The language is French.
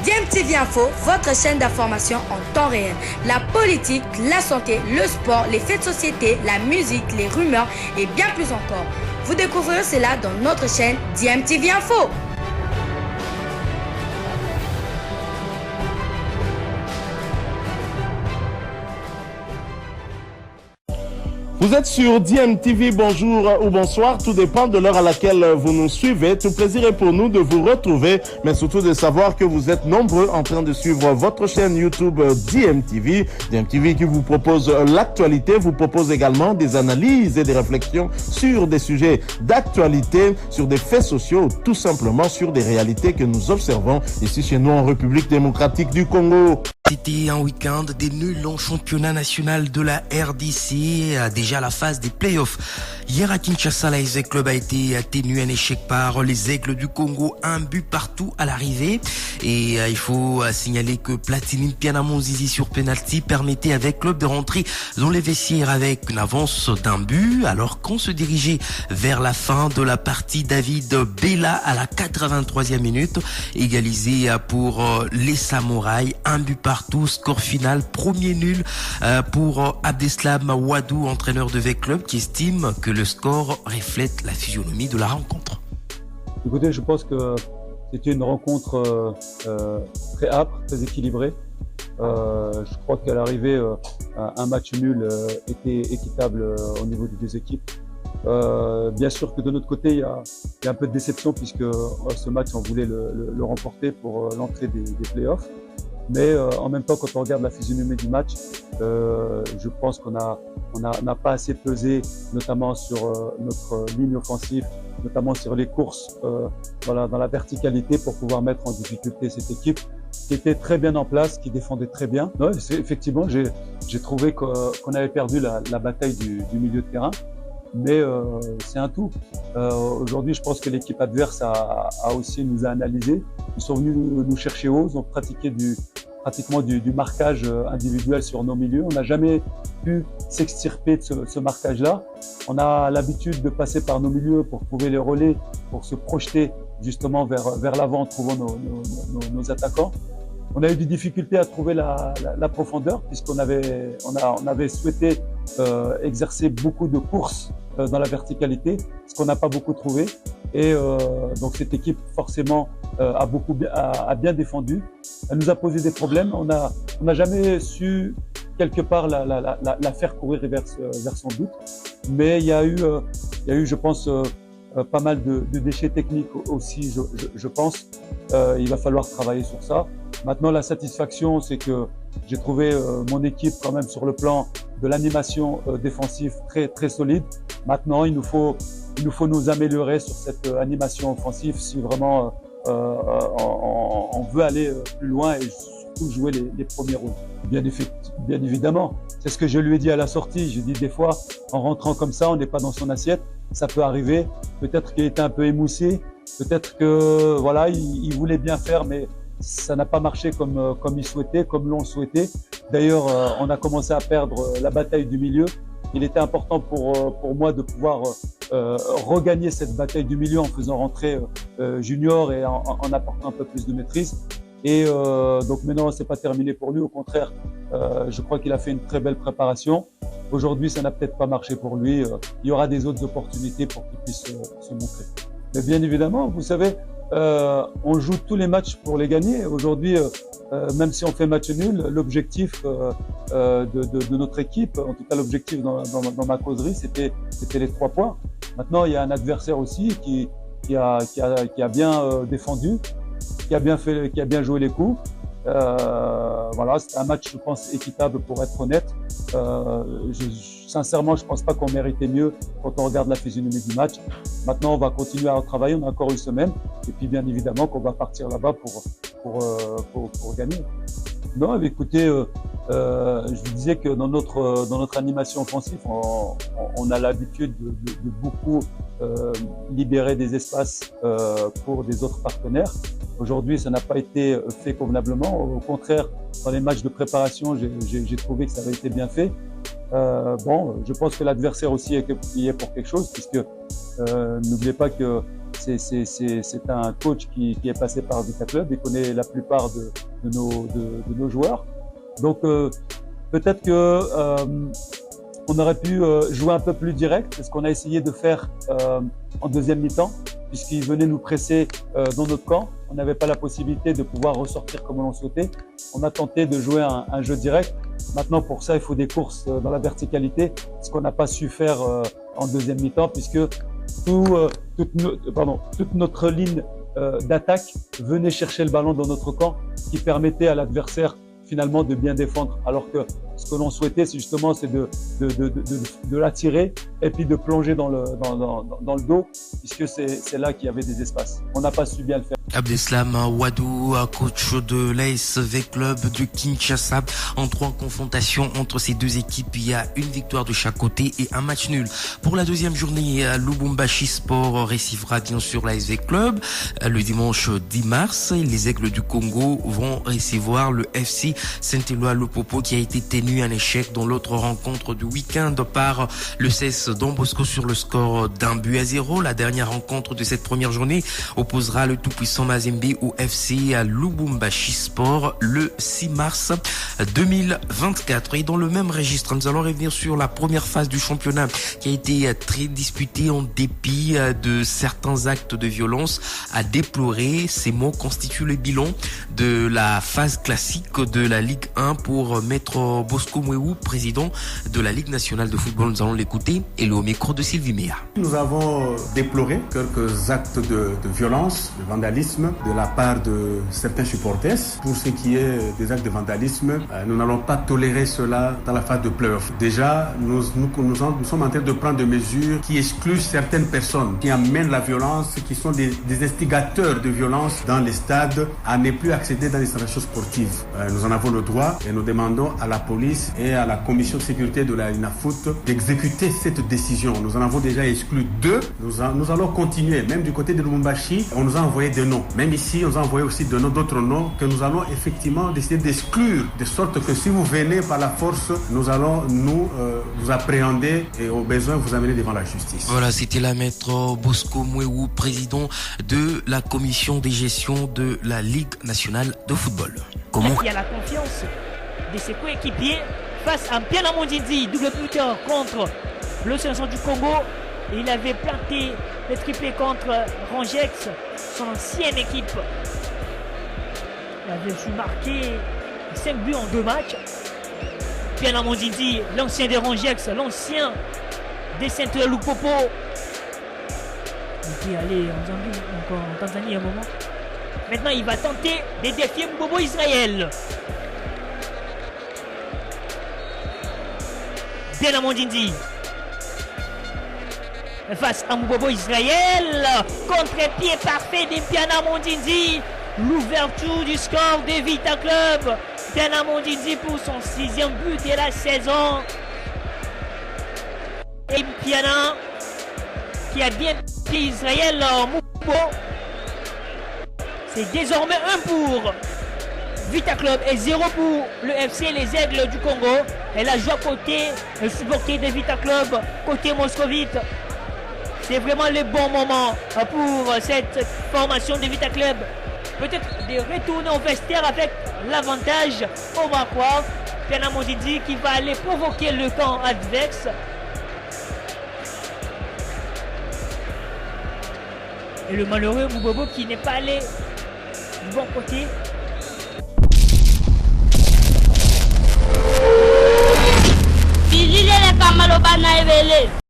DMTV Info, votre chaîne d'information en temps réel. La politique, la santé, le sport, les faits de société, la musique, les rumeurs et bien plus encore. Vous découvrirez cela dans notre chaîne DMTV Info. Vous êtes sur DMTV, bonjour ou bonsoir, tout dépend de l'heure à laquelle vous nous suivez. Tout plaisir est pour nous de vous retrouver, mais surtout de savoir que vous êtes nombreux en train de suivre votre chaîne YouTube DMTV. DMTV qui vous propose l'actualité, vous propose également des analyses et des réflexions sur des sujets d'actualité, sur des faits sociaux, tout simplement sur des réalités que nous observons ici chez nous en République démocratique du Congo. C'était un week-end des nuls en championnat national de la RDC, déjà la phase des playoffs. Hier à Kinshasa, l'ASEC Club a été tenu un échec par les Aigles du Congo, un but partout à l'arrivée. Et il faut signaler que Platini Pianamonzizi sur penalty permettait avec Club de rentrer dans les vestiaires avec une avance d'un but. Alors qu'on se dirigeait vers la fin de la partie, David Bella à la 83e minute, égalisé pour les Samouraïs, un but partout, score final, premier nul pour Abdeslam Wadou, entraîneur de V-Club, qui estime que le score reflète la physionomie de la rencontre. Écoutez, je pense que c'était une rencontre très âpre, très équilibrée. Je crois qu'à l'arrivée, un match nul était équitable au niveau des deux équipes. Bien sûr que de notre côté, il y a un peu de déception puisque ce match, on voulait le remporter pour l'entrée des playoffs. Mais en même temps, quand on regarde la physionomie du match, je pense qu'on n'a pas assez pesé, notamment sur notre ligne offensive, notamment sur les courses, voilà, dans la verticalité pour pouvoir mettre en difficulté cette équipe qui était très bien en place, qui défendait très bien. Ouais, effectivement, j'ai trouvé qu'on avait perdu la bataille du milieu de terrain. Mais c'est un tout. Aujourd'hui, je pense que l'équipe adverse a aussi nous a analysé. Ils sont venus nous chercher haut, ils ont pratiquement du marquage individuel sur nos milieux. On n'a jamais pu s'extirper de ce marquage-là. On a l'habitude de passer par nos milieux pour trouver les relais, pour se projeter justement vers l'avant en trouvant nos attaquants. On a eu des difficultés à trouver la profondeur puisqu'on avait souhaité exercer beaucoup de courses dans la verticalité, ce qu'on n'a pas beaucoup trouvé. Et donc cette équipe forcément a bien défendu. Elle nous a posé des problèmes. On n'a jamais su quelque part la faire courir vers son but. Mais il y a eu, je pense, pas mal de déchets techniques aussi, je pense. Il va falloir travailler sur ça. Maintenant, la satisfaction, c'est que j'ai trouvé mon équipe quand même sur le plan de l'animation défensive très très solide. Maintenant, il nous faut nous améliorer sur cette animation offensive si vraiment on veut aller plus loin et surtout jouer les premiers rôles. Bien évidemment, c'est ce que je lui ai dit à la sortie. J'ai dit des fois, en rentrant comme ça, on n'est pas dans son assiette. Ça peut arriver. Peut-être qu'il était un peu émoussé. Peut-être que voilà, il voulait bien faire, mais ça n'a pas marché comme il souhaitait, comme l'on souhaitait. D'ailleurs, on a commencé à perdre la bataille du milieu. Il était important pour moi de pouvoir regagner cette bataille du milieu en faisant rentrer Junior et en apportant un peu plus de maîtrise. Et donc maintenant, c'est pas terminé pour lui. Au contraire, je crois qu'il a fait une très belle préparation. Aujourd'hui, ça n'a peut-être pas marché pour lui. Il y aura des autres opportunités pour qu'il puisse se montrer. Mais bien évidemment, vous savez, on joue tous les matchs pour les gagner. Aujourd'hui, même si on fait match nul, l'objectif de notre équipe, en tout cas l'objectif dans ma causerie, c'était les 3 points. Maintenant, il y a un adversaire aussi qui a bien défendu, qui a bien joué les coups. Voilà, c'est un match, je pense, équitable pour être honnête. Sincèrement, je pense pas qu'on méritait mieux quand on regarde la physionomie du match. Maintenant, on va continuer à travailler. On a encore une semaine. Et puis, bien évidemment, qu'on va partir là-bas pour gagner. Non, mais écoutez, je vous disais que dans notre animation offensive, on a l'habitude de beaucoup libérer des espaces pour des autres partenaires. Aujourd'hui, ça n'a pas été fait convenablement. Au contraire, dans les matchs de préparation, j'ai trouvé que ça avait été bien fait. Bon, je pense que l'adversaire aussi y est pour quelque chose, puisque n'oubliez pas que c'est un coach qui est passé par Vita Club et connaît la plupart de nos joueurs. Donc peut-être que on aurait pu jouer un peu plus direct, c'est ce qu'on a essayé de faire en deuxième mi-temps, puisqu'ils venaient nous presser dans notre camp. On n'avait pas la possibilité de pouvoir ressortir comme on le souhaitait. On a tenté de jouer un jeu direct. Maintenant, pour ça, il faut des courses dans la verticalité, ce qu'on n'a pas su faire en deuxième mi-temps, puisque toute notre ligne d'attaque venait chercher le ballon dans notre camp, qui permettait à l'adversaire finalement de bien défendre. Alors que ce que l'on souhaitait, c'est justement de l'attirer et puis de plonger dans le dos, puisque c'est là qu'il y avait des espaces. On n'a pas su bien le faire. Abdeslam Wadou, coach de l'ASV Club de Kinshasa. En 3 confrontations entre ces deux équipes, il y a une victoire de chaque côté et un match nul. Pour la deuxième journée, Lubumbashi Sport recevra bien sûr l'ASV Club. Le dimanche 10 mars, les Aigles du Congo vont recevoir le FC Saint-Éloi Lupopo, qui a été tenu en échec dans l'autre rencontre du week-end par le CES Don Bosco sur le score d'1-0. La dernière rencontre de cette première journée opposera le tout-puissant Mazembe au FC à Lubumbashi Sport le 6 mars 2024. Et dans le même registre, nous allons revenir sur la première phase du championnat qui a été très disputée en dépit de certains actes de violence à déplorer. Ces mots constituent le bilan de la phase classique de la Ligue 1 pour Maître Bosco Mwewu, président de la Ligue nationale de football. Nous allons l'écouter et le micro de Sylvie Méa. Nous avons déploré quelques actes de violence, de vandalisme de la part de certains supporters. Pour ce qui est des actes de vandalisme, nous n'allons pas tolérer cela dans la phase de play-off. Déjà, nous sommes en train de prendre des mesures qui excluent certaines personnes, qui amènent la violence, qui sont des instigateurs de violence dans les stades, à ne plus accéder dans les installations sportives. Nous en avons le droit et nous demandons à la police et à la commission de sécurité de la INAFOOT d'exécuter cette décision. Nous en avons déjà exclu 2. Nous allons continuer. Même du côté de Lubumbashi, on nous a envoyé des noms. Même ici, on nous a envoyé aussi d'autres noms que nous allons effectivement décider d'exclure, de sorte que si vous venez par la force, nous allons vous appréhender et au besoin vous amener devant la justice. Voilà, c'était la Maître Bosco Mwewu, président de la commission de gestion de la Ligue nationale de football. Comment il y a la confiance de ses coéquipiers face à Mpiana Mondindi, double buteur contre le Sénégal du Congo. Et il avait planté le triplé contre Rangex, son ancienne équipe. Il avait su marquer 5 buts en 2 matchs. Mpiana Mondindi, l'ancien des Rangex, l'ancien des Saint-Éloi Lupopo. Il était allé en Zambie, encore en Tanzanie à un moment. Maintenant, il va tenter de défier Mbobo Israël. Mpiana Mondindi face à Mbobo Israël. Contre-pied parfait de Mpiana Mondindi. L'ouverture du score de Vita Club. Mpiana Mondindi pour son 6e but de la saison. Et Mpiana qui a bien pied Israël. Mbobo. C'est désormais 1 pour Vita Club et 0 pour le FC Les Aigles du Congo. Et la joie côté le supporter de Vita Club, côté moscovite. C'est vraiment le bon moment pour cette formation de Vita Club. Peut-être de retourner au vestiaire avec l'avantage. On va croire. Mpiana Mondindi qui va aller provoquer le camp adverse. Et le malheureux Mbobo qui n'est pas allé du bon côté. Bilile le kamalo bana evele.